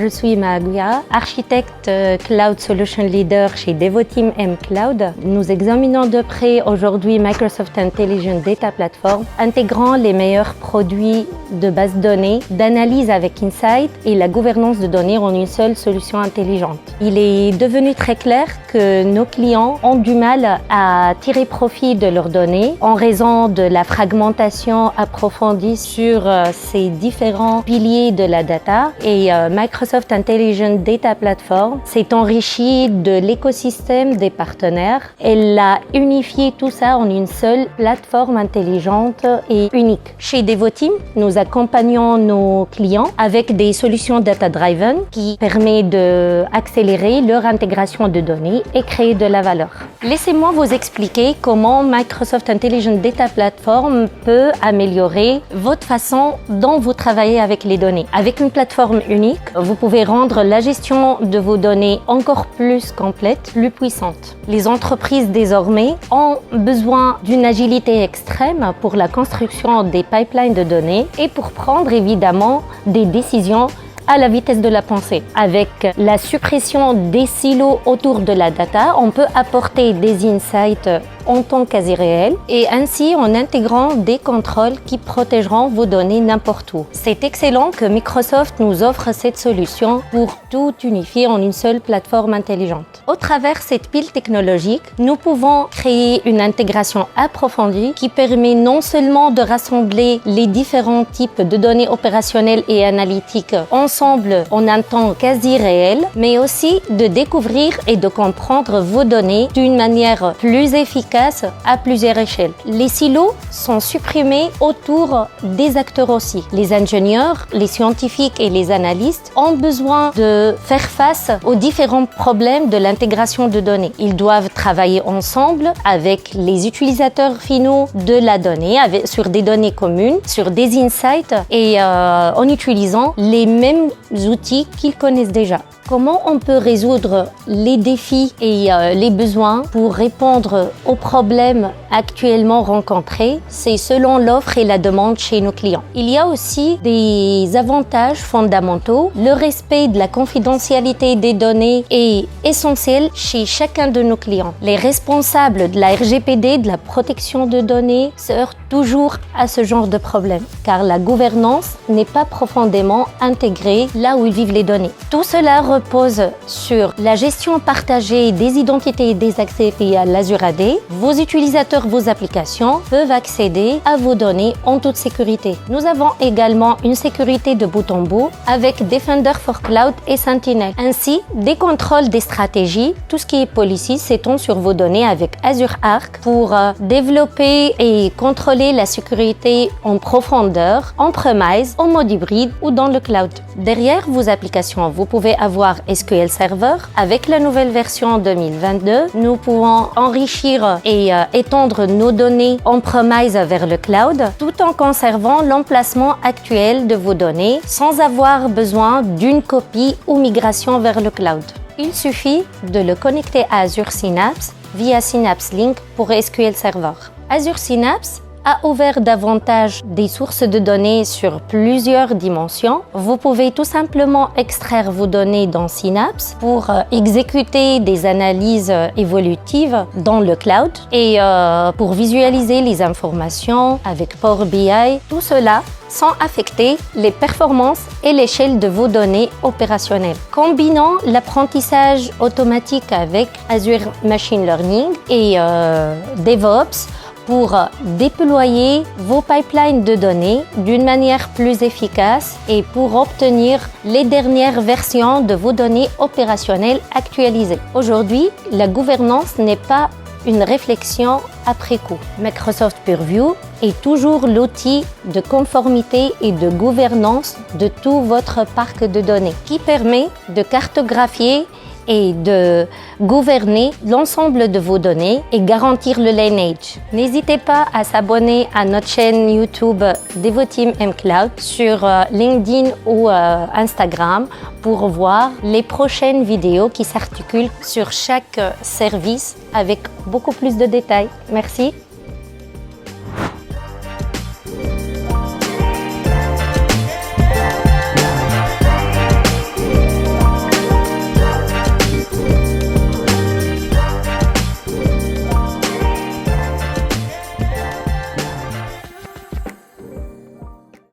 Je suis Maguia, architecte Cloud Solution Leader chez Devoteam mCloud. Nous examinons de près aujourd'hui Microsoft Intelligent Data Platform, intégrant les meilleurs produits de base de données, d'analyse avec Insight et la gouvernance de données en une seule solution intelligente. Il est devenu très clair que nos clients ont du mal à tirer profit de leurs données en raison de la fragmentation approfondie sur ces différents piliers de la data. Et Microsoft Intelligent Data Platform s'est enrichi de l'écosystème des partenaires. Elle a unifié tout ça en une seule plateforme intelligente et unique. Chez Devoteam, nous accompagnons nos clients avec des solutions data-driven qui permettent d'accélérer leur intégration de données et créer de la valeur. Laissez-moi vous expliquer comment Microsoft Intelligent Data Platform peut améliorer votre façon dont vous travaillez avec les données. Avec une plateforme unique, vous pouvez rendre la gestion de vos données encore plus complète, plus puissante. Les entreprises désormais ont besoin d'une agilité extrême pour la construction des pipelines de données et pour prendre évidemment des décisions à la vitesse de la pensée. Avec la suppression des silos autour de la data, on peut apporter des insights en temps quasi réel et ainsi en intégrant des contrôles qui protégeront vos données n'importe où. C'est excellent que Microsoft nous offre cette solution pour tout unifier en une seule plateforme intelligente. Au travers cette pile technologique, nous pouvons créer une intégration approfondie qui permet non seulement de rassembler les différents types de données opérationnelles et analytiques ensemble en un temps quasi réel, mais aussi de découvrir et de comprendre vos données d'une manière plus efficace à plusieurs échelles. Les silos sont supprimés autour des acteurs aussi. Les ingénieurs, les scientifiques et les analystes ont besoin de faire face aux différents problèmes de l'intégration de données. Ils doivent travailler ensemble avec les utilisateurs finaux de la donnée, sur des données communes, sur des insights et en utilisant les mêmes outils qu'ils connaissent déjà. Comment on peut résoudre les défis et les besoins pour répondre aux problèmes actuellement rencontrés? C'est selon l'offre et la demande chez nos clients. Il y a aussi des avantages fondamentaux. Le respect de la confidentialité des données est essentiel chez chacun de nos clients. Les responsables de la RGPD, de la protection de données, se heurtent toujours à ce genre de problème, car la gouvernance n'est pas profondément intégrée là où ils vivent les données. Tout cela repose sur la gestion partagée des identités et des accès via l'Azure AD. Vos utilisateurs, vos applications peuvent accéder à vos données en toute sécurité. Nous avons également une sécurité de bout en bout avec Defender for Cloud et Sentinel. Ainsi, des contrôles des stratégies, tout ce qui est policy s'étend sur vos données avec Azure Arc pour développer et contrôler la sécurité en profondeur, en premise, en mode hybride ou dans le cloud. Derrière vos applications, vous pouvez avoir SQL Server. Avec la nouvelle version 2022, nous pouvons enrichir et étendre nos données en premise vers le cloud, tout en conservant l'emplacement actuel de vos données sans avoir besoin d'une copie ou migration vers le cloud. Il suffit de le connecter à Azure Synapse via Synapse Link pour SQL Server. Azure Synapse a ouvert davantage des sources de données sur plusieurs dimensions. Vous pouvez tout simplement extraire vos données dans Synapse pour exécuter des analyses évolutives dans le cloud et pour visualiser les informations avec Power BI. Tout cela sans affecter les performances et l'échelle de vos données opérationnelles. Combinant l'apprentissage automatique avec Azure Machine Learning et DevOps, pour déployer vos pipelines de données d'une manière plus efficace et pour obtenir les dernières versions de vos données opérationnelles actualisées. Aujourd'hui, la gouvernance n'est pas une réflexion après coup. Microsoft Purview est toujours l'outil de conformité et de gouvernance de tout votre parc de données qui permet de cartographier et de gouverner l'ensemble de vos données et garantir le lineage. N'hésitez pas à s'abonner à notre chaîne YouTube Devoteam mCloud sur LinkedIn ou Instagram pour voir les prochaines vidéos qui s'articulent sur chaque service avec beaucoup plus de détails. Merci.